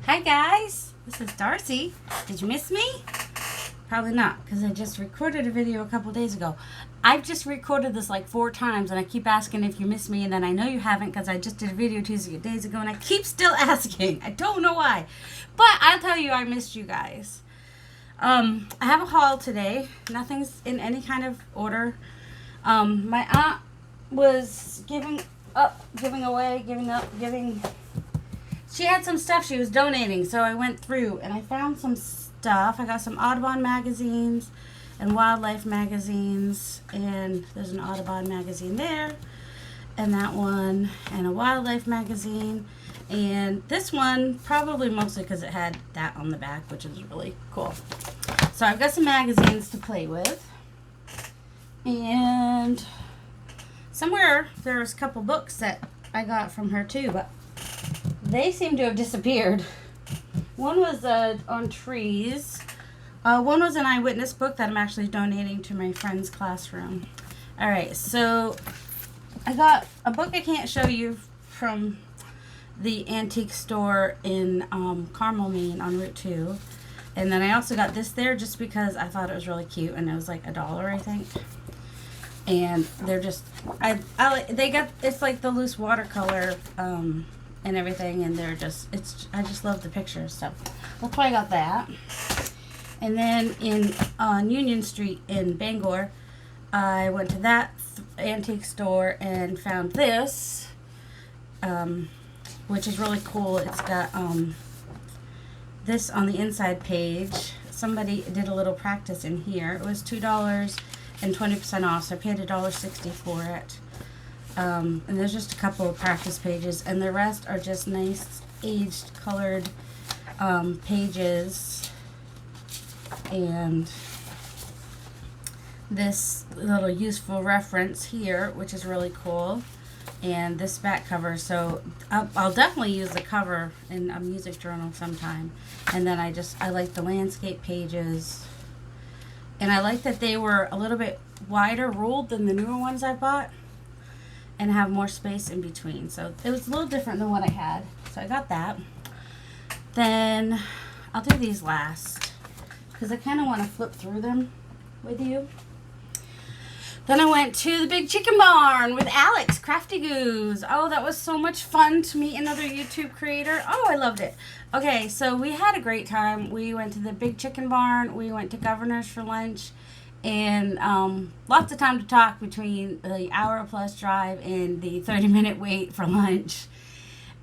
Hi guys, this is Darcy. Did you miss me? Probably not, because I just recorded a video a couple days ago. I've just recorded this like 4 times, and I keep asking if you miss me, and then I know you haven't because I just did a video 2 days ago, and I keep still asking. I don't know why, but I'll tell you I missed you guys. I have a haul today. Nothing's in any kind of order. My aunt was giving. She had some stuff she was donating, so I went through and I found some stuff. I got some Audubon magazines and wildlife magazines, and there's an Audubon magazine there, and that one, and a wildlife magazine, and this one probably mostly because it had that on the back, which is really cool. So I've got some magazines to play with, and somewhere there's a couple books that I got from her too, but they seem to have disappeared. One was on trees. One was an eyewitness book that I'm actually donating to my friend's classroom. Alright, so I got a book I can't show you from the antique store in Carmel, Maine on Route 2. And then I also got this there just because I thought it was really cute, and it was like $1, I think. And they're just, it's like the loose watercolor and everything, and they're just, I just love the pictures, so that's why I got that. And then on Union Street in Bangor, I went to that antique store and found this, which is really cool. It's got this on the inside page. Somebody did a little practice in here. It was $2 and 20% off, so I paid $1.60 for it. And there's just a couple of practice pages, and the rest are just nice aged colored pages, and this little useful reference here, which is really cool, and this back cover. So I'll definitely use the cover in a music journal sometime. And then I like the landscape pages, and I like that they were a little bit wider ruled than the newer ones I bought, and have more space in between. So it was a little different than what I had. So I got that. Then I'll do these last, because I kind of want to flip through them with you. Then I went to the Big Chicken Barn with Alex, Crafty Goose. Oh, that was so much fun to meet another YouTube creator. Oh, I loved it. Okay, so we had a great time. We went to the Big Chicken Barn. We went to Governor's for lunch. And lots of time to talk between the hour-plus drive and the 30-minute wait for lunch.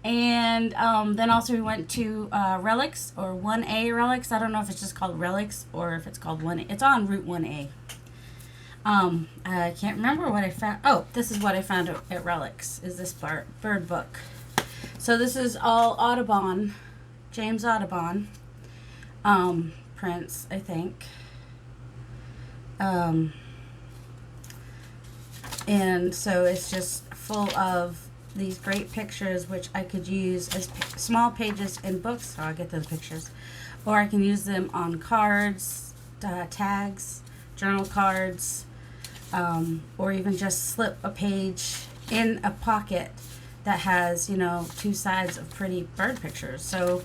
And then also we went to Relics, or 1A Relics. I don't know if it's just called Relics or if it's called 1A. It's on Route 1A. I can't remember what I found. Oh, this is what I found at Relics, is this bird book. So this is all Audubon, James Audubon prints, I think. And so it's just full of these great pictures, which I could use as small pages in books, so I'll get those pictures, or I can use them on cards, tags, journal cards, or even just slip a page in a pocket that has, 2 sides of pretty bird pictures. So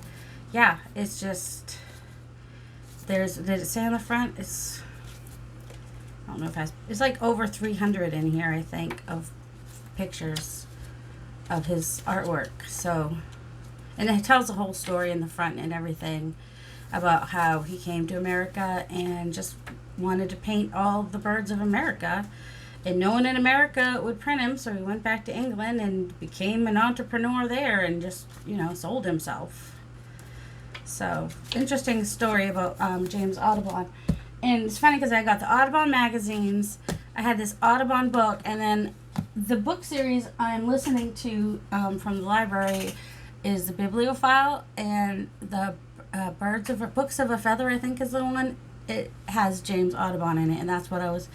yeah, it's just, did it say on the front? I don't know if it's like over 300 in here, I think, of pictures of his artwork. So, and it tells the whole story in the front and everything about how he came to America and just wanted to paint all the birds of America, and no one in America would print him, so he went back to England and became an entrepreneur there and just, sold himself. So, interesting story about James Audubon. And it's funny because I got the Audubon magazines, I had this Audubon book, and then the book series I'm listening to from the library is the Bibliophile, and the Books of a Feather, I think is the one. It has James Audubon in it, and that's what I was,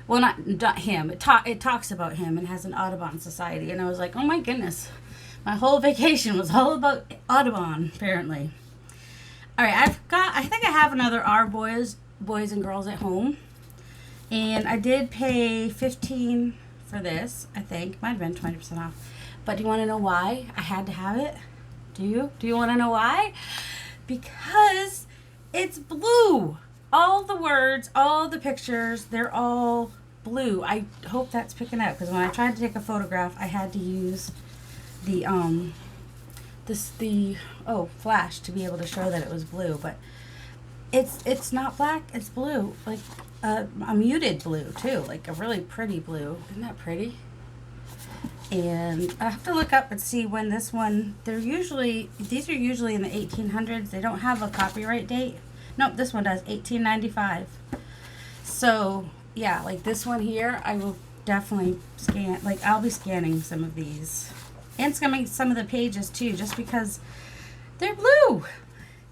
well, not him, it talks about him and has an Audubon Society, and I was like, oh my goodness, my whole vacation was all about Audubon, apparently. Alright, I think I have another Our Boys and Girls at Home, and I did pay $15 for this. I think might have been 20% off, but do you want to know why I had to have it? Do you want to know why? because it's blue. All the words, all the pictures, they're all blue. I hope that's picking up, because when I tried to take a photograph, I had to use the flash to be able to show that it was blue, but it's not black, it's blue, like a muted blue too, like a really pretty blue. Isn't that pretty? And I have to look up and see when this one, these are usually in the 1800s. They don't have a copyright date. Nope, this one does, 1895. So yeah, like this one here, I will definitely scan, like I'll be scanning some of these and scanning some of the pages too, just because they're blue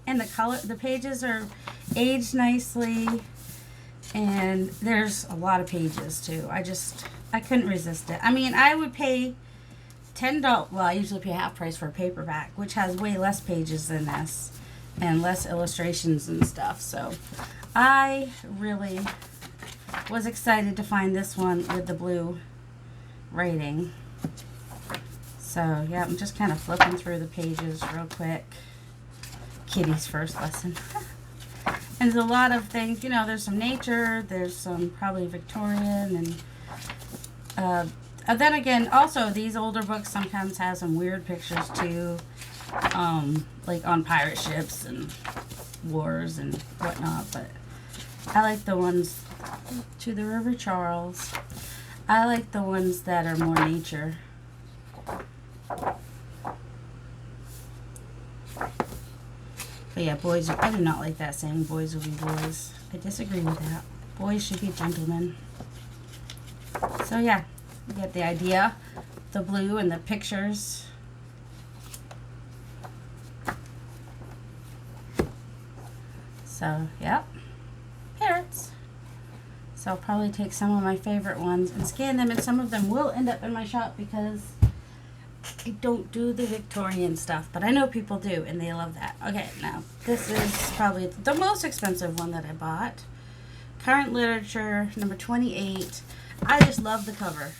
and the pages are aged nicely, and there's a lot of pages too. I couldn't resist it. I mean, I would pay $10. Well, I usually pay half price for a paperback, which has way less pages than this and less illustrations and stuff. So I really was excited to find this one with the blue writing. So yeah, I'm just kind of flipping through the pages real quick. Kitty's first lesson. And there's a lot of things, you know, there's some nature, there's some probably Victorian, and then again, also these older books sometimes have some weird pictures too, like on pirate ships and wars and whatnot. But I like the ones to the River Charles. I like the ones that are more nature. But yeah, boys, I do not like that saying, boys will be boys. I disagree with that. Boys should be gentlemen. So yeah, you get the idea. The blue and the pictures. So, yep. Parrots. So I'll probably take some of my favorite ones and scan them, and some of them will end up in my shop because I don't do the Victorian stuff, but I know people do, and they love that. Okay, now, this is probably the most expensive one that I bought. Current Literature, number 28. I just love the cover.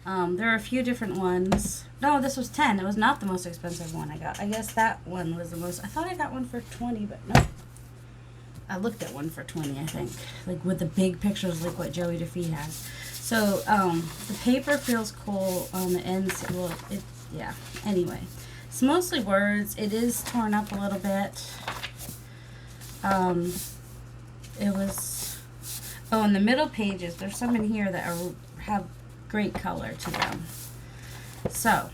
There are a few different ones. No, this was 10. It was not the most expensive one I got. I guess that one was the most. I thought I got one for 20, but no. I looked at one for 20, I think. Like with the big pictures, like what Joey DeFee has. So, the paper feels cool on the ends. Well, yeah. Anyway, it's mostly words. It is torn up a little bit. It was, in the middle pages, there's some in here that have great color to them. So,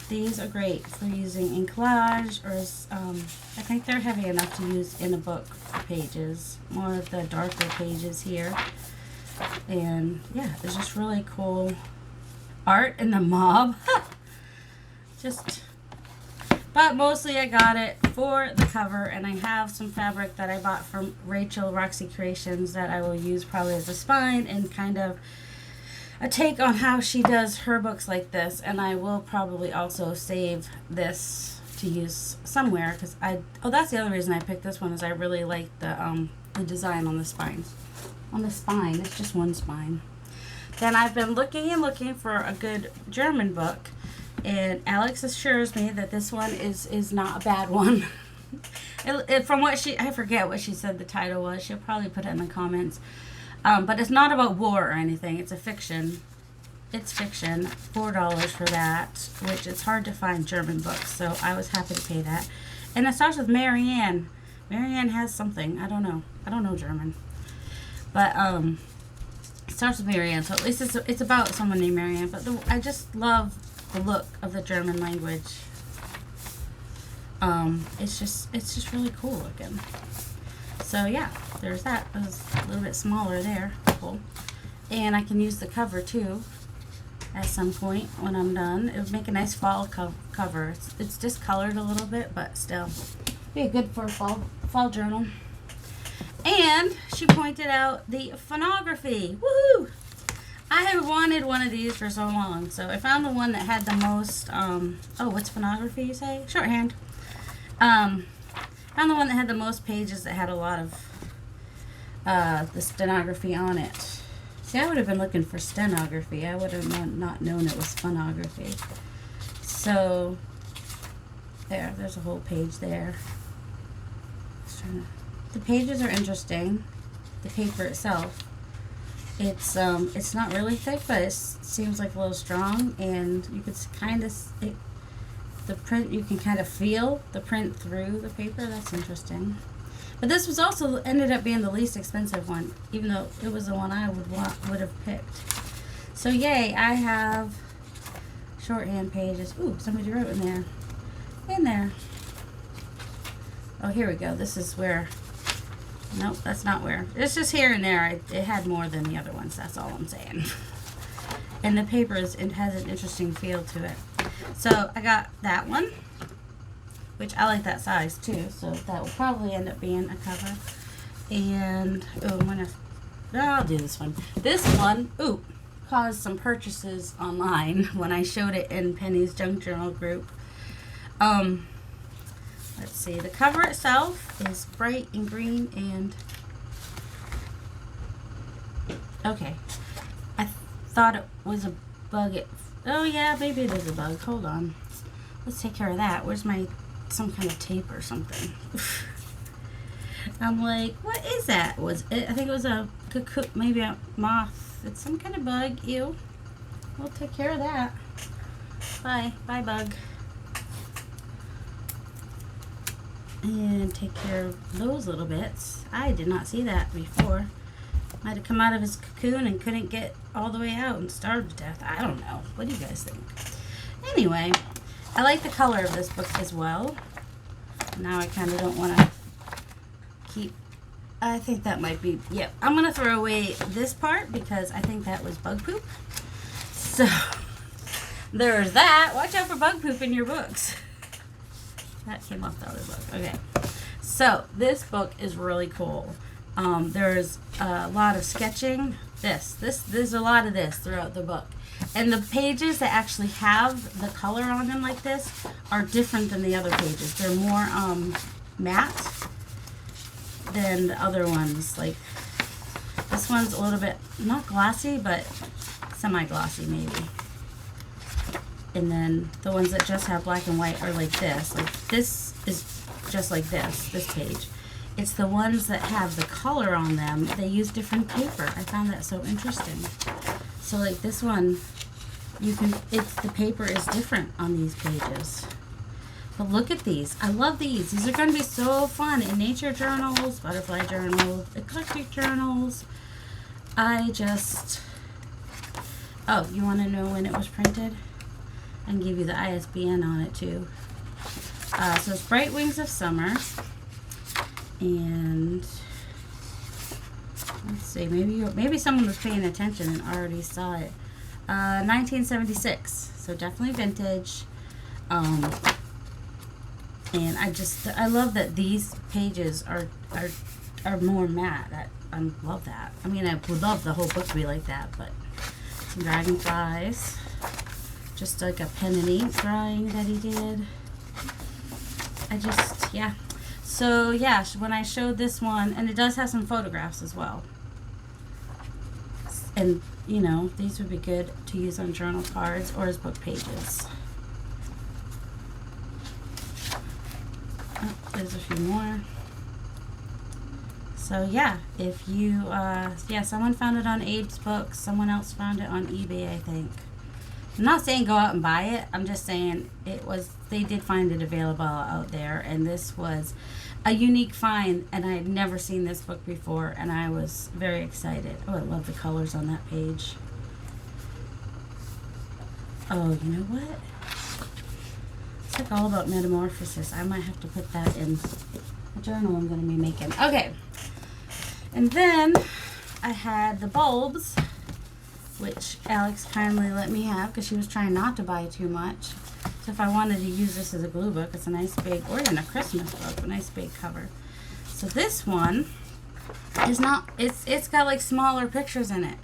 these are great for using in collage, or, I think they're heavy enough to use in a book pages. More of the darker pages here. And yeah, it's just really cool art in the mob. But mostly I got it for the cover, and I have some fabric that I bought from Rachel Roxy Creations that I will use probably as a spine and kind of a take on how she does her books like this. And I will probably also save this to use somewhere, because that's the other reason I picked this one, is I really like the design on the spines. On the spine, it's just one spine. Then I've been looking and looking for a good German book, and Alex assures me that this one is not a bad one. From what I forget what she said the title was. She'll probably put it in the comments. But it's not about war or anything. It's a fiction. It's fiction. $4 for that, which it's hard to find German books, so I was happy to pay that. And it starts with Marianne. Marianne has something. I don't know. I don't know German. But it starts with Marianne, so at least it's about someone named Marianne. But I just love the look of the German language. It's just really cool looking. So yeah, there's that. It was a little bit smaller there. Cool. And I can use the cover too at some point when I'm done. It would make a nice fall cover. It's discolored a little bit, but still be good for a fall journal. And she pointed out the phonography. Woohoo! I have wanted one of these for so long. So I found the one that had the most, what's phonography you say? Shorthand. Found the one that had the most pages, that had a lot of the stenography on it. See, I would have been looking for stenography. I would have not known it was phonography. So, there's a whole page there. The pages are interesting. The paper itself, it's not really thick, but it seems like a little strong, and you could kind of the print. You can kind of feel the print through the paper. That's interesting. But this was also ended up being the least expensive one, even though it was the one I would have picked. So yay! I have shorthand pages. Ooh, somebody wrote in there. In there. Oh, here we go. This is where. Nope, that's not where. It's just here and there. It had more than the other ones. That's all I'm saying. And the paper it has an interesting feel to it. So I got that one, which I like that size too. So that will probably end up being a cover. And I'll do this one. This one, caused some purchases online when I showed it in Penny's Junk Journal group. Let's see. The cover itself is bright and green and okay. I thought it was a bug. Oh yeah, maybe it is a bug. Hold on. Let's take care of that. Where's some kind of tape or something? I'm like, what is that? I think it was a cocoon, maybe a moth. It's some kind of bug. Ew. We'll take care of that. Bye. Bye, bug. And take care of those little bits. I did not see that before. Might have come out of his cocoon and couldn't get all the way out and starved to death. I don't know. What do you guys think? Anyway, I like the color of this book as well. Now I kind of don't want to keep. I think that might be. Yep. I'm going to throw away this part because I think that was bug poop. So there's that. Watch out for bug poop in your books. That came off the other book. Okay. So this book is really cool. There's a lot of sketching. There's a lot of this throughout the book. And the pages that actually have the color on them like this are different than the other pages. They're more matte than the other ones. Like this one's a little bit, not glossy, but semi-glossy maybe. And then the ones that just have black and white are like this. Like this is just like this page. It's the ones that have the color on them. They use different paper. I found that so interesting. So like this one, the paper is different on these pages. But look at these. I love these. These are going to be so fun in nature journals, butterfly journals, eclectic journals. Oh, you want to know when it was printed? I can give you the ISBN on it too. So it's Bright Wings of Summer. And let's see, maybe someone was paying attention and already saw it. 1976, so definitely vintage. And I love that these pages are more matte. I love that. I mean, I would love the whole book to be like that, but some dragonflies. Just like a pen and ink drawing that he did. Yeah. So, yeah, when I showed this one, and it does have some photographs as well. And, you know, these would be good to use on journal cards or as book pages. Oh, there's a few more. So, yeah, if you, someone found it on Abe's Books. Someone else found it on eBay, I think. I'm not saying go out and buy it. I'm just saying they did find it available out there, and this was a unique find, and I had never seen this book before, and I was very excited. Oh, I love the colors on that page. Oh, you know what? It's like all about metamorphosis. I might have to put that in a journal I'm going to be making. Okay. And then I had the bulbs, which Alex kindly let me have because she was trying not to buy too much. So if I wanted to use this as a glue book, it's a nice big, or in a Christmas book, a nice big cover. So this one is not, it's got like smaller pictures in it.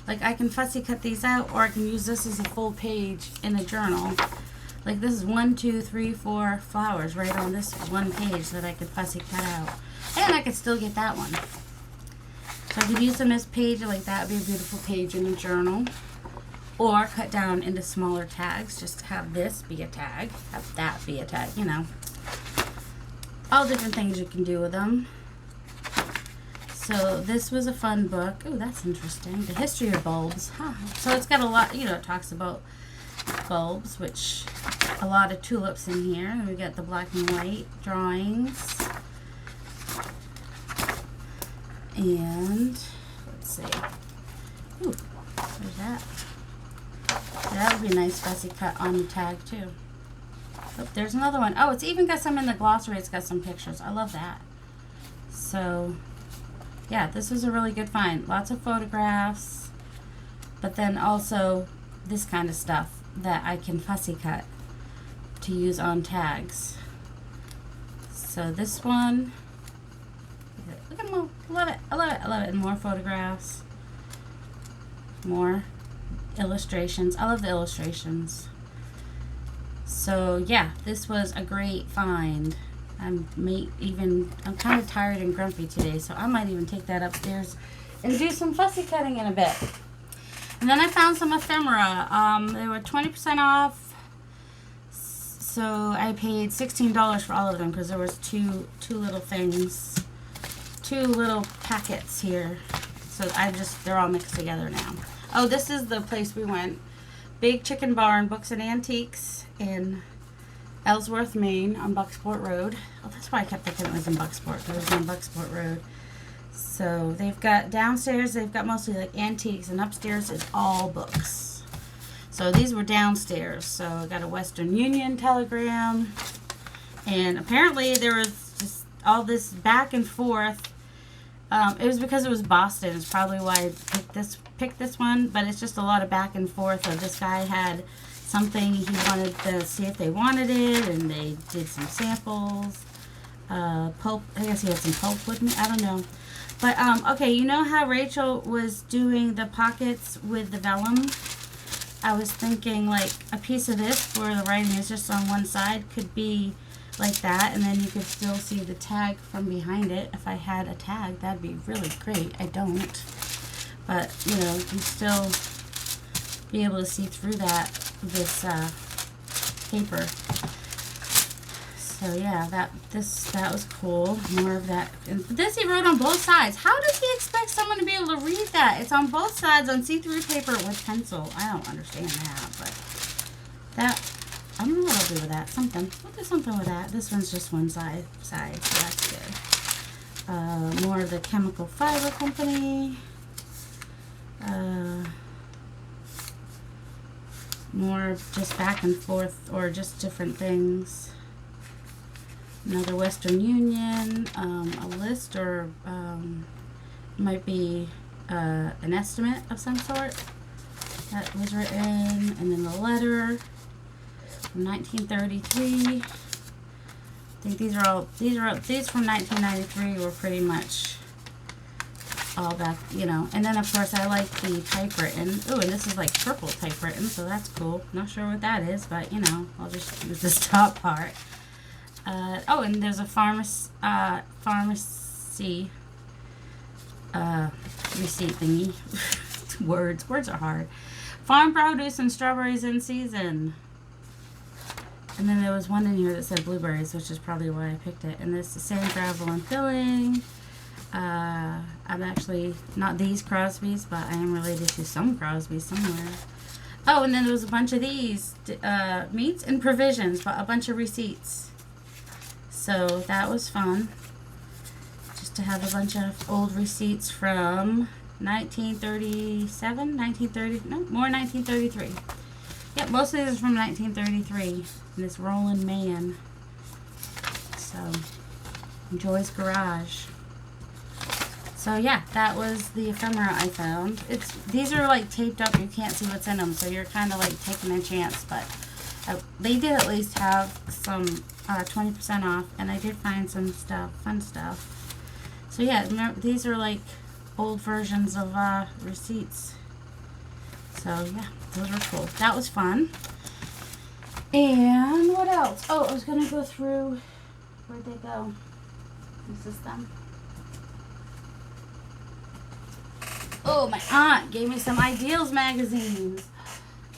Like I can fussy cut these out, or I can use this as a full page in a journal. Like this is 1, 2, 3, 4 flowers right on this one page that I could fussy cut out. And I could still get that one. So I could use them as pages, like that would be a beautiful page in a journal. Or cut down into smaller tags, just to have this be a tag, have that be a tag, you know. all different things you can do with them. So this was a fun book. Oh, that's interesting. The history of bulbs. Huh. So it's got a lot, you know, it talks about bulbs, which a lot of tulips in here. And we got the black and white drawings. And let's see. Ooh, there's that. That would be a nice fussy cut on the tag too. Oh, there's another one. Oh, it's even got some in the glossary. It's got some pictures. I love that. So, yeah, this was a really good find. Lots of photographs, but then also this kind of stuff that I can fussy cut to use on tags. So this one, look at them. I love it. I love it. I love it. And more photographs, more illustrations. I love the illustrations. So yeah, this was a great find. I'm kind of tired and grumpy today, so I might even take that upstairs and do some fussy cutting in a bit. And then I found some ephemera. They were 20% off, so I paid $16 for all of them because there was two little things, two little packets here. So they're all mixed together now. Oh, this is the place we went. Big Chicken Barn Books and Antiques in Ellsworth, Maine on Bucksport Road. Oh, that's why I kept thinking it was in Bucksport. It was on Bucksport Road. So they've got downstairs, they've got mostly like antiques, and upstairs is all books. So these were downstairs. So I got a Western Union telegram. And apparently there was just all this back and forth. It was because it was Boston. It's probably why I picked this one. But it's just a lot of back and forth. Of this guy had something he wanted to see if they wanted it, and they did some samples. Pulp. I guess he had some pulp with me. I don't know. But okay, you know how Rachel was doing the pockets with the vellum? I was thinking like a piece of this where the writing is just on one side could be like that, and then you could still see the tag from behind it. If I had a tag, that'd be really great. I don't, but you know, you still be able to see through this paper. So yeah, that was cool. More of that. And this he wrote on both sides. How does he expect someone to be able to read that? It's on both sides on see-through paper with pencil. I don't understand that, but that. I don't know what I'll do with that. Something. We'll do something with that. This one's just one side, so that's good. More of the Chemical Fiber Company. More just back and forth or just different things. Another Western Union. A list or might be an estimate of some sort that was written. And then the letter. 1933. I think these from 1993 were pretty much all back, you know. And then of course I like the typewritten. Ooh, and this is like purple typewritten, so that's cool. Not sure what that is, but you know, I'll just use this top part. Oh, and there's a pharmacy receipt thingy. Words are hard. Farm produce and strawberries in season. And then there was one in here that said blueberries, which is probably why I picked it. And this is sand, gravel, and filling. I'm actually not these Crosby's, but I am related to some Crosby's somewhere. Oh, and then there was a bunch of these meats and provisions, but a bunch of receipts. So that was fun. Just to have a bunch of old receipts from 1937, 1930, no, more 1933. Yep, most of these are from 1933. And this Roland Man. So, Joy's Garage. So yeah, that was the ephemera I found. These are like taped up. You can't see what's in them, so you're kind of like taking a chance. But they did at least have some 20% off, and I did find some stuff, fun stuff. So yeah, remember, these are like old versions of receipts. So yeah, those were cool. That was fun. And what else? Oh, I was going to go through, where'd they go? Is this them? Oh, my aunt gave me some Ideals magazines.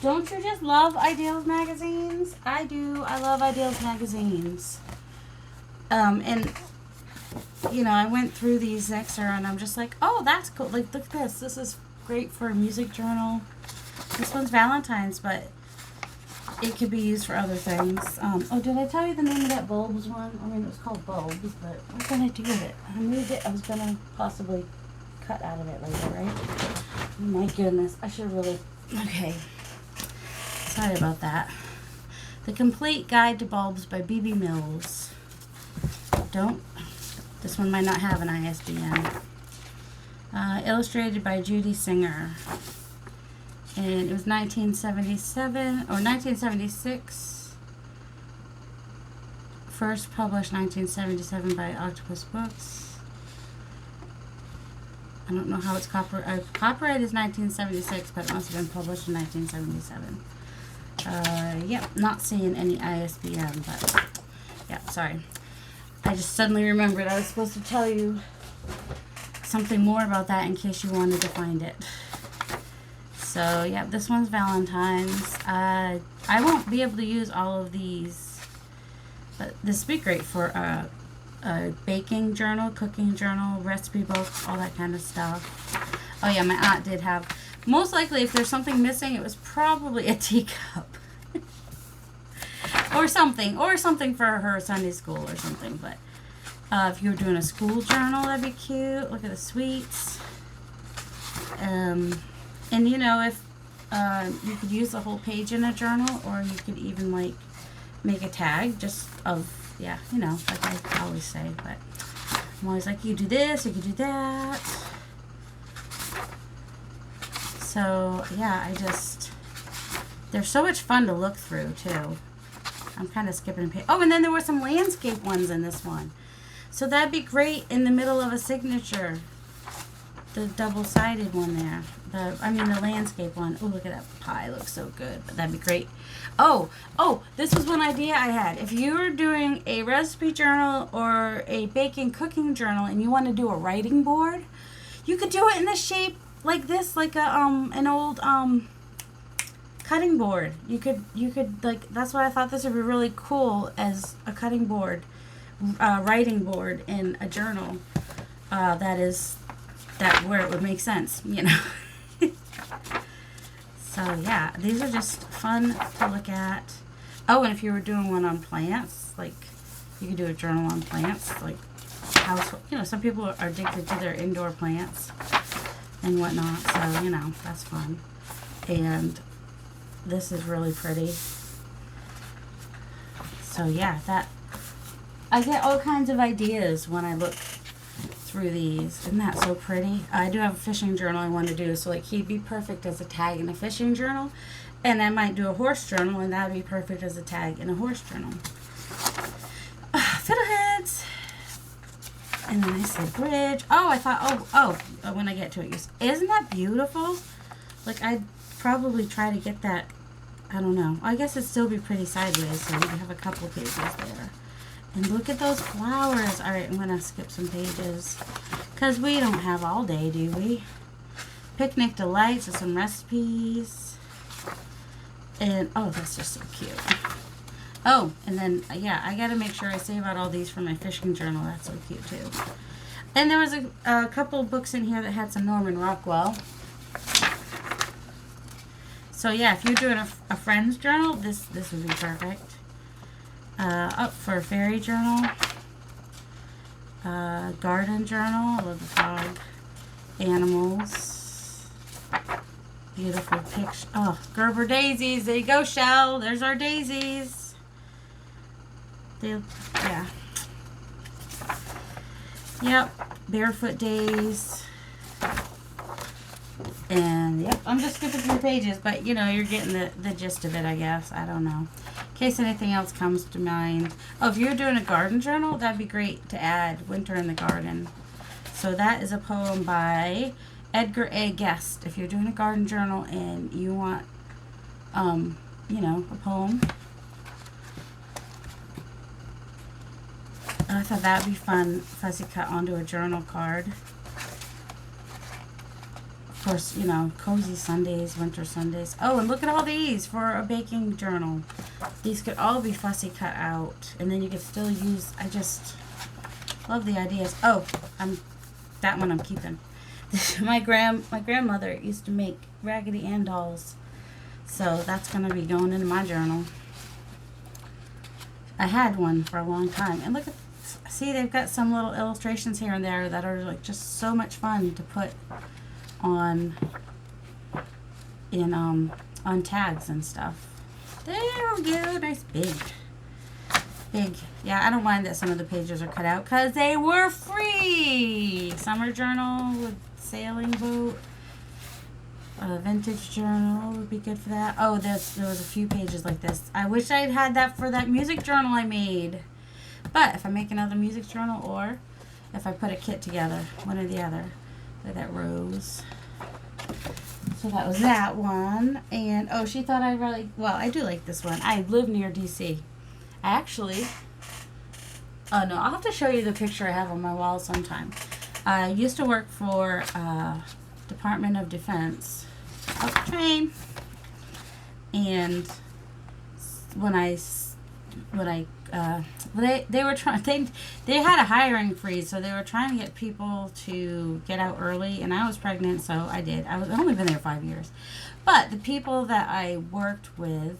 Don't you just love Ideals magazines? I do. I love Ideals magazines. And you know, I went through these extra and I'm just like, oh, that's cool. Like, look at this. This is great for a music journal. This one's Valentine's, but it could be used for other things. Oh, did I tell you the name of that bulbs one? I mean, it was called bulbs, but what can I do with it? I moved it. I was going to possibly cut out of it later, right? Oh my goodness. I should really... Okay. Sorry about that. The Complete Guide to Bulbs by B.B. Mills. This one might not have an ISBN. Illustrated by Judy Singer. And it was 1977 or 1976. First published 1977 by Octopus Books. I don't know how it's copyright. Copyright is 1976, but it must have been published in 1977. Yep, not seeing any ISBN, but yeah, sorry. I just suddenly remembered I was supposed to tell you something more about that in case you wanted to find it. So, yeah, this one's Valentine's. I won't be able to use all of these, but this would be great for a baking journal, cooking journal, recipe book, all that kind of stuff. Oh, yeah, my aunt did have, most likely if there's something missing, it was probably a teacup. or something for her Sunday school or something, but if you were doing a school journal, that'd be cute. Look at the sweets. And you know, if you could use the whole page in a journal, or you could even like make a tag just of, yeah, you know, like I always say, but I'm always like, you do this, you could do that. So yeah, they're so much fun to look through too. I'm kind of skipping a page. Oh, and then there were some landscape ones in this one. So that'd be great in the middle of a signature. The double-sided one there. The landscape one. Oh, look at that pie. Looks so good. But that'd be great. Oh, this was one idea I had. If you were doing a recipe journal or a baking cooking journal and you want to do a writing board, you could do it in the shape like this, like an old cutting board. You could like, that's why I thought this would be really cool as a cutting board, writing board in a journal. That where it would make sense, you know. So yeah, these are just fun to look at. Oh, and if you were doing one on plants, like you could do a journal on plants, like house. You know, some people are addicted to their indoor plants and whatnot. So you know, that's fun. And this is really pretty. So yeah, I get all kinds of ideas when I look through these. Isn't that so pretty? I do have a fishing journal I want to do, so like he'd be perfect as a tag in a fishing journal, and I might do a horse journal, and that'd be perfect as a tag in a horse journal. Fiddleheads, and then I said bridge. Oh, I thought when I get to it, isn't that beautiful? Like I'd probably try to get that. I don't know. I guess it'd still be pretty sideways, so you have a couple pages there. And look at those flowers. All right, I'm going to skip some pages because we don't have all day, do we? Picnic delights with some recipes. And, oh, that's just so cute. Oh, and then, yeah, I got to make sure I save out all these for my fishing journal. That's so cute, too. And there was a couple of books in here that had some Norman Rockwell. So, yeah, if you're doing a friend's journal, this would be perfect. Up for a fairy journal, garden journal. I love the frog. Animals. Beautiful picture. Oh, Gerber daisies. There you go, Shell. There's our daisies. Yeah. Yep. Barefoot days. And yep, I'm just skipping through pages, but you know, you're getting the gist of it, I guess. I don't know. In case anything else comes to mind. Oh, if you're doing a garden journal, that'd be great to add. Winter in the Garden. So that is a poem by Edgar A. Guest. If you're doing a garden journal and you want, you know, a poem. I thought that would be fun, fussy cut onto a journal card. course, you know, cozy Sundays, winter Sundays. Oh, and look at all these for a baking journal. These could all be fussy cut out, and then you could still use. I just love the ideas. Oh, that one I'm keeping. my grandmother used to make Raggedy Ann dolls, so that's gonna be going into my journal. I had one for a long time, and look at, see, they've got some little illustrations here and there that are like just so much fun to put on on tags and stuff. There we go, nice big. Yeah, I don't mind that some of the pages are cut out because they were free. Summer journal with sailing boat. A vintage journal would be good for that. Oh, there was a few pages like this. I wish I'd had that for that music journal I made. But if I make another music journal, or if I put a kit together, one or the other. Look at that rose. So that was that one. And, oh, she thought I really, well, I do like this one. I live near D.C. Actually, oh no, I'll have to show you the picture I have on my wall sometime. I used to work for Department of Defense up the train, and they were trying, they had a hiring freeze, so they were trying to get people to get out early, and I was pregnant, so I did. I've only been there 5 years, but the people that I worked with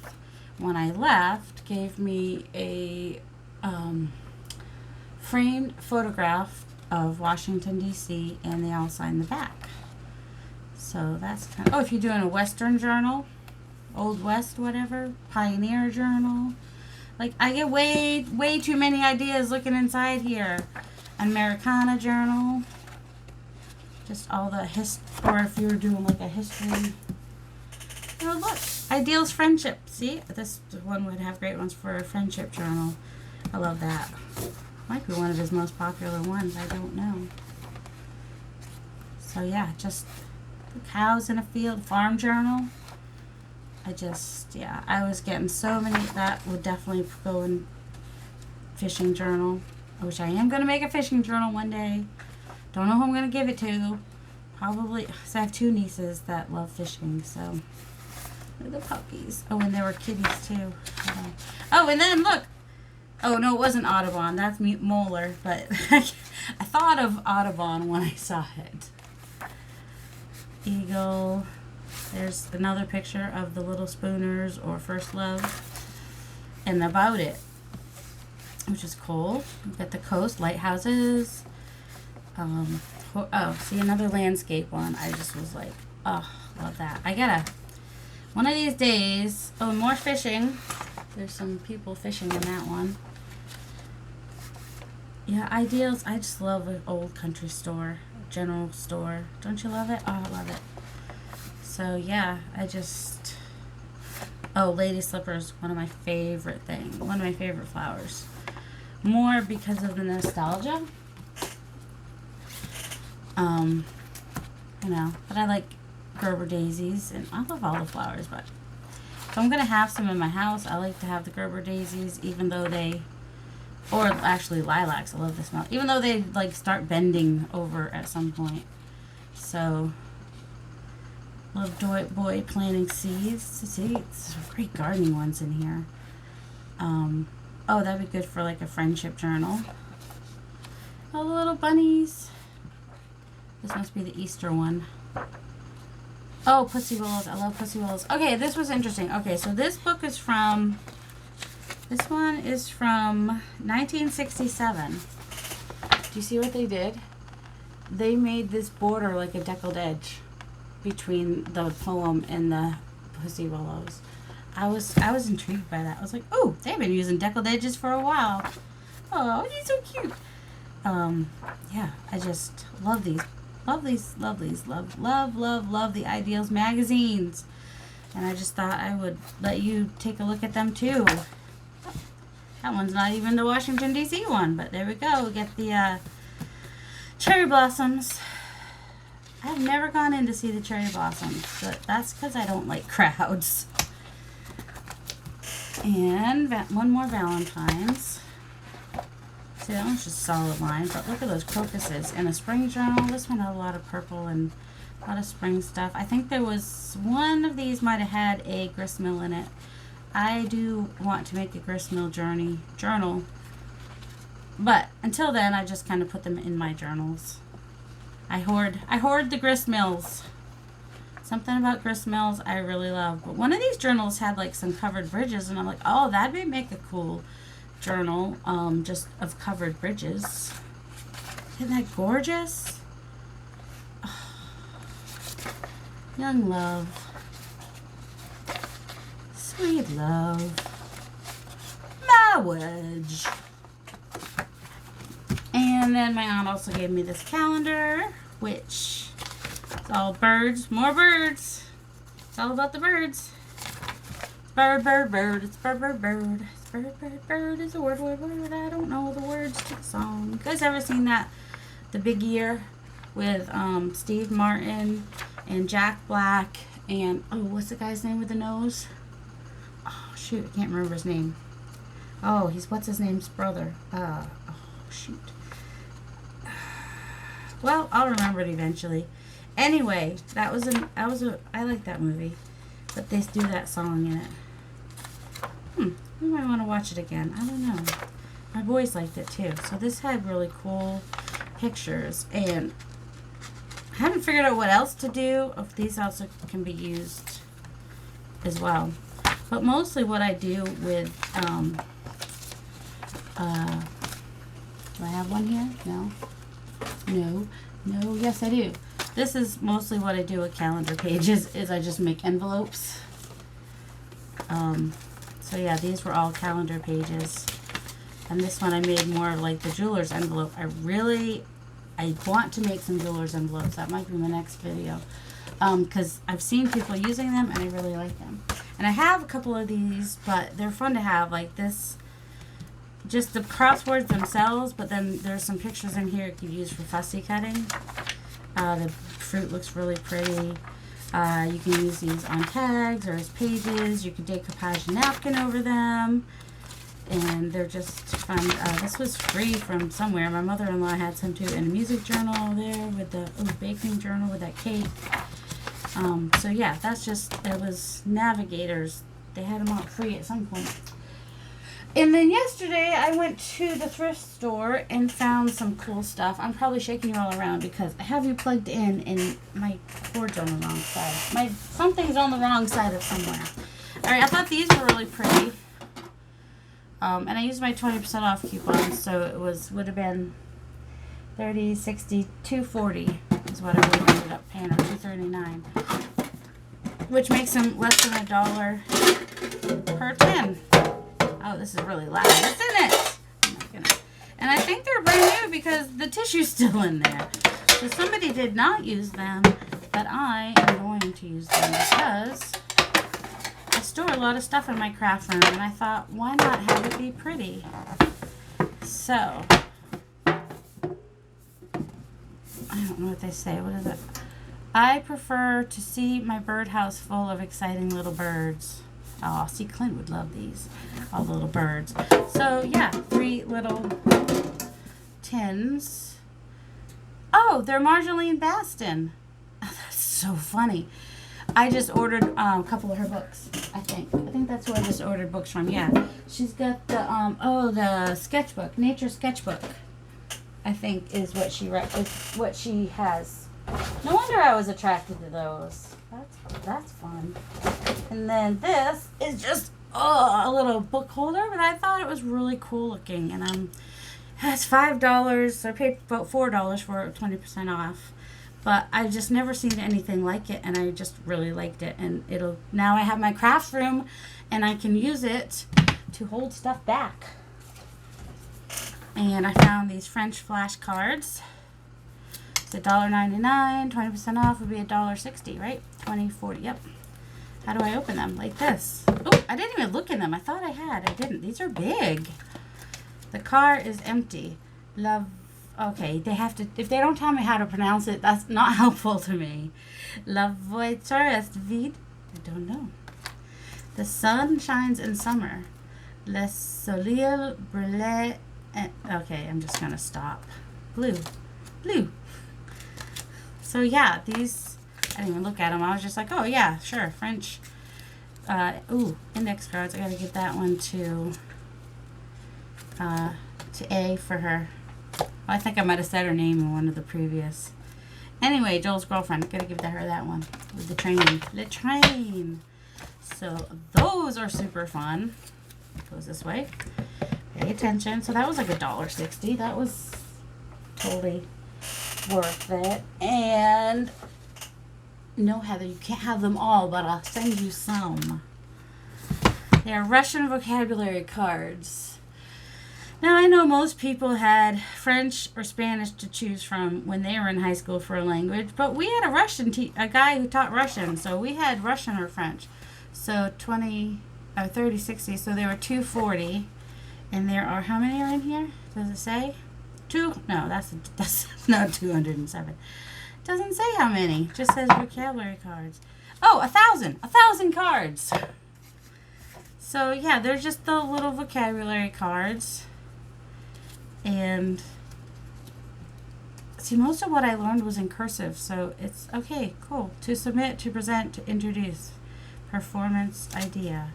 when I left gave me a framed photograph of Washington D.C. and they all signed the back. So that's kind of, oh, if you're doing a Western journal, Old West, whatever, Pioneer journal, like I get way too many ideas looking inside here. Americana journal, just all the or if you were doing like a history. Oh look, Ideals Friendship. See, this one would have great ones for a friendship journal. I love that. Might be one of his most popular ones. I don't know. So yeah, just cows in a field, farm journal. I was getting so many. That would definitely go in fishing journal, which I am going to make a fishing journal one day. Don't know who I'm going to give it to. Probably, because I have 2 nieces that love fishing, so. Look at the puppies. Oh, and there were kitties too. Oh, and then look. Oh, no, it wasn't Audubon. That's Moeller, but I thought of Audubon when I saw it. Eagle. There's another picture of the Little Spooners or First Love and about it, which is cool. We've got the coast, lighthouses. Oh, see, another landscape one. I just was like, oh, love that. I gotta, one of these days, oh, more fishing. There's some people fishing in that one. Yeah, Ideals. I just love an old country store, general store. Don't you love it? Oh, I love it. So, yeah, oh, lady slippers, one of my favorite things. One of my favorite flowers. More because of the nostalgia. You know, but I like Gerber daisies, and I love all the flowers, but if I'm going to have some in my house, I like to have the Gerber daisies, even though or actually lilacs, I love the smell, even though they like start bending over at some point. So, love boy planting seeds. See, some great gardening ones in here. Oh, that'd be good for like a friendship journal. All the little bunnies. This must be the Easter one. Oh, Pussy Willows. I love Pussy Willows. Okay, this was interesting. Okay, so this book is from, this one is from 1967. Do you see what they did? They made this border like a deckled edge between the poem and the Pussy Willows. I was intrigued by that. I was like, oh, they've been using deckled edges for a while. Oh, he's so cute. Yeah, I just love these. Love these. Love the Ideals magazines. And I just thought I would let you take a look at them too. That one's not even the Washington, D.C. one, but there we go. We get the cherry blossoms. I've never gone in to see the cherry blossoms, but that's because I don't like crowds. And one more Valentine's. See, that one's just solid line, but look at those crocuses. In a spring journal, this one had a lot of purple and A lot of spring stuff. I think there was one of these might have had a gristmill in it. I do want to make a gristmill journal. But until then, I just kind of put them in my journals. I hoard the gristmills. Something about gristmills I really love. But one of these journals had like some covered bridges, and I'm like, oh, that may make a cool journal, just of covered bridges. Isn't that gorgeous? Oh, young love. Sweet love. My wedge. And then my aunt also gave me this calendar, which is all birds. More birds. It's all about the birds. Bird, bird, bird. It's bird, bird, bird. It's bird, bird, bird. It's a word, word, word. I don't know the words to the song. You guys ever seen that? The Big Year with Steve Martin and Jack Black and, oh, what's the guy's name with the nose? Oh, shoot. I can't remember his name. Oh, what's his name's brother? Oh, shoot. Well, I'll remember it eventually. Anyway, I like that movie. But they do that song in it. We might want to watch it again. I don't know. My boys liked it too. So this had really cool pictures. And I haven't figured out what else to do. If these also can be used as well. But mostly what I do with, do I have one here? No. No, yes I do. This is mostly what I do with calendar pages, is I just make envelopes. So yeah, these were all calendar pages. And this one I made more like the jeweler's envelope. I want to make some jeweler's envelopes. That might be my next video. Because I've seen people using them and I really like them. And I have a couple of these, but they're fun to have, like this. Just the crosswords themselves, but then there's some pictures in here you could use for fussy cutting. The fruit looks really pretty. You can use these on tags or as pages. You can decoupage a napkin over them. And they're just fun. This was free from somewhere. My mother-in-law had some too. And a music journal there with the baking journal with that cake. So yeah, it was Navigators. They had them out free at some point. And then yesterday, I went to the thrift store and found some cool stuff. I'm probably shaking you all around because I have you plugged in and my cord's on the wrong side. Something's on the wrong side of somewhere. Alright, I thought these were really pretty. And I used my 20% off coupon, so it would have been $30, $60, $2.40 is what I would have ended up paying, or $2.39. Which makes them less than $1 per 10. Oh, this is really loud. What's in it? Oh my goodness. And I think they're brand new because the tissue's still in there. So somebody did not use them, but I am going to use them because I store a lot of stuff in my craft room, and I thought, why not have it be pretty? So, I don't know what they say. What is it? I prefer to see my birdhouse full of exciting little birds. Oh, see, Clint would love these. All the little birds. So, yeah, 3 little tins. Oh, they're Marjolaine Baston. Oh, that's so funny. I just ordered a couple of her books, I think. I think that's who I just ordered books from, yeah. She's got the, the sketchbook, nature sketchbook, I think is what she has. No wonder I was attracted to those. That's fun. And then this is just a little book holder, but I thought it was really cool looking. And it's $5. I paid about $4 for it, 20% off. But I've just never seen anything like it, and I just really liked it. And now I have my craft room, and I can use it to hold stuff back. And I found these French flashcards. It's $1.99, 20% off would be $1.60, right? $20.40, yep. How do I open them? Like this. Oh, I didn't even look in them. I thought I had. I didn't. These are big. The car is empty. Love. Okay, if they don't tell me how to pronounce it, that's not helpful to me. La voiture est vide. I don't know. The sun shines in summer. Le soleil brille. Okay, I'm just going to stop. Blue. So yeah, these I didn't even look at them. I was just like, oh yeah, sure, French. Index cards. I gotta give that one to A for her. I think I might have said her name in one of the previous. Anyway, Joel's girlfriend. Gotta give her that one with the train. The train. So those are super fun. Goes this way. Pay attention. So that was like $1.60. That was totally worth it. And no, Heather, you can't have them all, but I'll send you some. They are Russian vocabulary cards. Now, I know most people had French or Spanish to choose from when they were in high school for a language, but we had a guy who taught Russian, so we had Russian or French. So 30, 60, so there were 240, and there are, how many are in here? Does it say? No, that's not 207. Doesn't say how many, just says vocabulary cards. Oh, 1,000 cards. So yeah, they're just the little vocabulary cards. And see, most of what I learned was in cursive, so it's okay, cool. To submit, to present, to introduce, performance idea,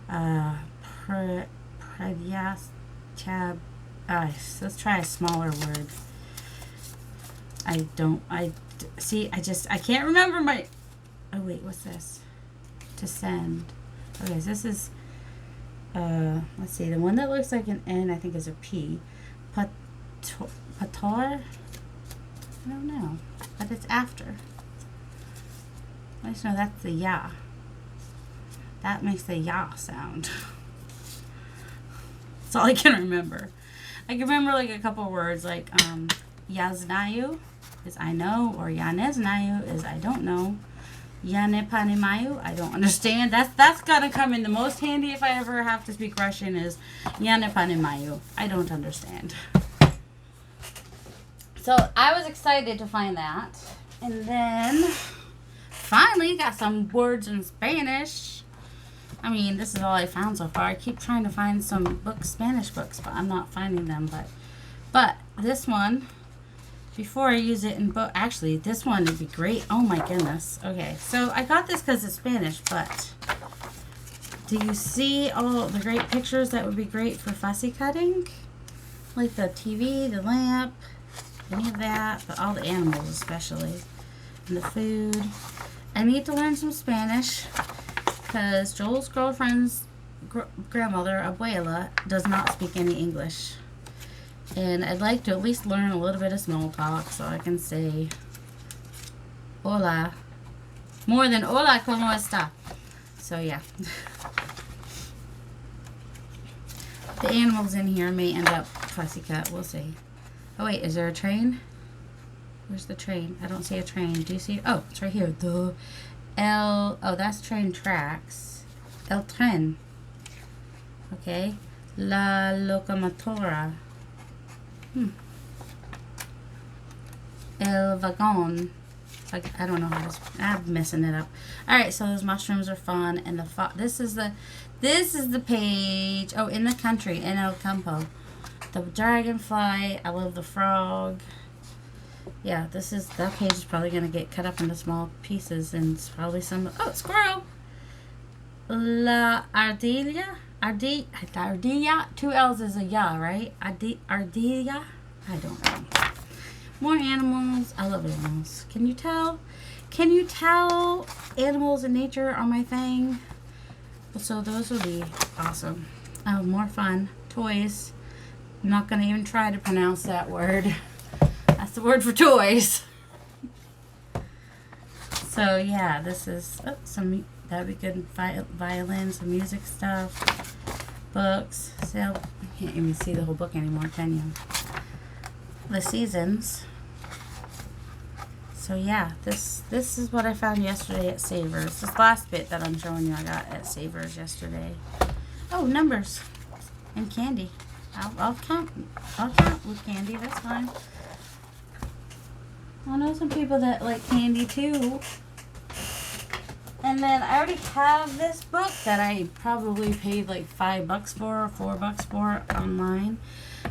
let's try a smaller word. I can't remember my, oh wait, what's this? To send. Okay, so this is, let's see, the one that looks like an N, I think is a P. Patar? I don't know, but it's after. I just know that's the ya. That makes the ya sound. That's all I can remember. I can remember like a couple words like ya znаю is I know, or ya ne znаю is I don't know. Ya ne poнимаю, I don't understand. That's gonna come in the most handy if I ever have to speak Russian is ya ne poнимаю. I don't understand. So I was excited to find that. And then finally got some words in Spanish. I mean, this is all I found so far. I keep trying to find some books, Spanish books, but I'm not finding them. But this one, before I use it in book, actually, this one would be great. Oh my goodness. Okay, so I got this because it's Spanish, but do you see all the great pictures that would be great for fussy cutting? Like the TV, the lamp, any of that, but all the animals especially, and the food. I need to learn some Spanish because Joel's girlfriend's grandmother, abuela, does not speak any English. And I'd like to at least learn a little bit of small talk so I can say hola. More than hola, ¿cómo está? So yeah. The animals in here may end up fussy cut. We'll see. Oh wait, is there a train? Where's the train? I don't see a train. Do you see? Oh, it's right here. Oh, that's train tracks. El tren. Okay. La locomotora. El vagón. I don't know how to. I'm messing it up. All right, so those mushrooms are fun, and this is the page. Oh, in the country, in El Campo, the dragonfly. I love the frog. Yeah, that page is probably gonna get cut up into small pieces, and it's probably some. Oh, squirrel. La ardilla. Ardilla. 2 L's is a ya, right? Ardilla. I don't know. More animals. I love animals. Can you tell? Animals in nature are my thing. So those will be awesome. Oh, more fun. Toys. I'm not going to even try to pronounce that word. That's the word for toys. So yeah, this is that'd be good. Violin, some music stuff. Books. So you can't even see the whole book anymore, can you? The seasons. So yeah, this is what I found yesterday at Savers. This last bit that I'm showing you I got at Savers yesterday. Oh, numbers and candy. I'll count with candy. That's fine. I know some people that like candy too. And then I already have this book that I probably paid like $5 for or $4 for online,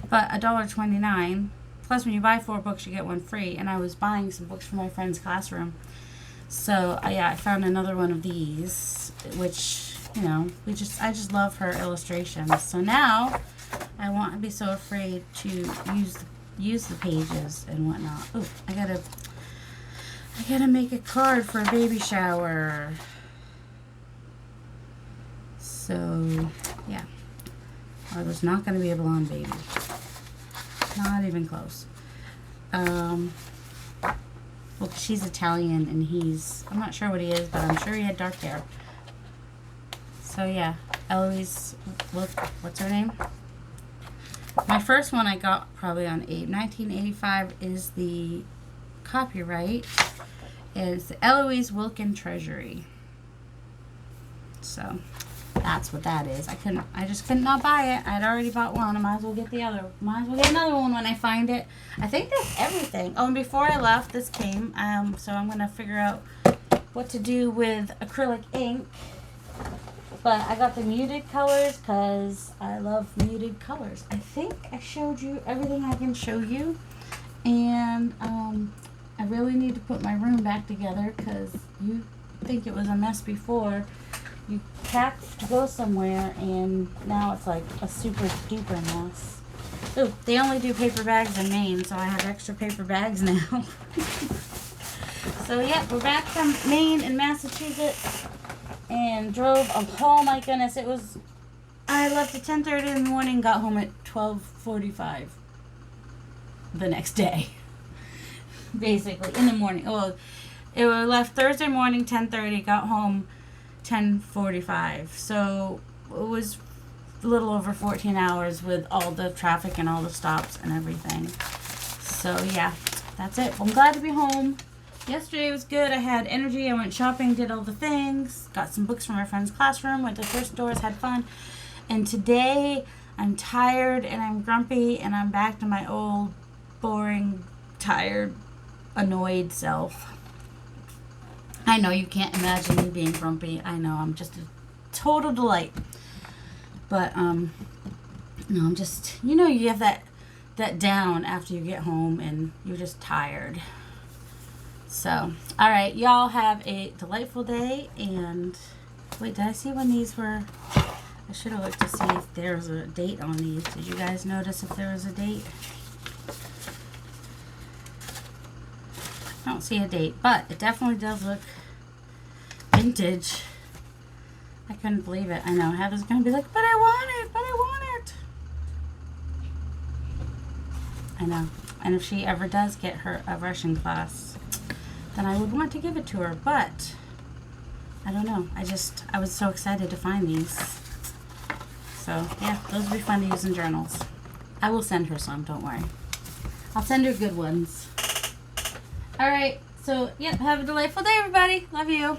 but $1.29. Plus, when you buy 4 books, you get one free. And I was buying some books for my friend's classroom. So yeah, I found another one of these, which, you know, I just love her illustrations. So now I won't be so afraid to use the pages and whatnot. Oh, I gotta make a card for a baby shower. So yeah, there's not gonna be a blonde baby. Not even close. Well, she's Italian and I'm not sure what he is, but I'm sure he had dark hair. So yeah, Eloise, what's her name? My first one I got probably on 1985 is the copyright. It's the Eloise Wilkin Treasury. So that's what that is. I just could not buy it. I'd already bought one. I might as well get the other. Might as well get another one when I find it. I think that's everything. Oh, and before I left, this came. So I'm gonna figure out what to do with acrylic ink. But I got the muted colors because I love muted colors. I think I showed you everything I can show you. And I really need to put my room back together because you think it was a mess before. You packed to go somewhere and now it's like a super duper mess. Ooh, they only do paper bags in Maine, so I have extra paper bags now. So yeah, we're back from Maine and Massachusetts and drove, oh my goodness, I left at 10:30 in the morning, got home at 12:45 the next day. Basically, in the morning. Well, it was left Thursday morning, 10:30, got home 10:45. So it was a little over 14 hours with all the traffic and all the stops and everything. So yeah, that's it. Well, I'm glad to be home. Yesterday was good. I had energy. I went shopping, did all the things, got some books from my friend's classroom, went to thrift stores, had fun. And today I'm tired and I'm grumpy and I'm back to my old, boring, tired, annoyed self. I know you can't imagine me being grumpy. I know, I'm just a total delight. But, no, I'm just, you have that down after you get home and you're just tired. So, alright, y'all have a delightful day. And, wait, did I see when these were? I should have looked to see if there was a date on these. Did you guys notice if there was a date? I don't see a date, but it definitely does look vintage. I couldn't believe it. I know Heather's gonna be like, but I want it, but I want it. I know. And if she ever does get a Russian class, then I would want to give it to her, but I don't know. I was so excited to find these. So yeah, those will be fun to use in journals. I will send her some, don't worry. I'll send her good ones. Alright, so, yep, have a delightful day, everybody. Love you.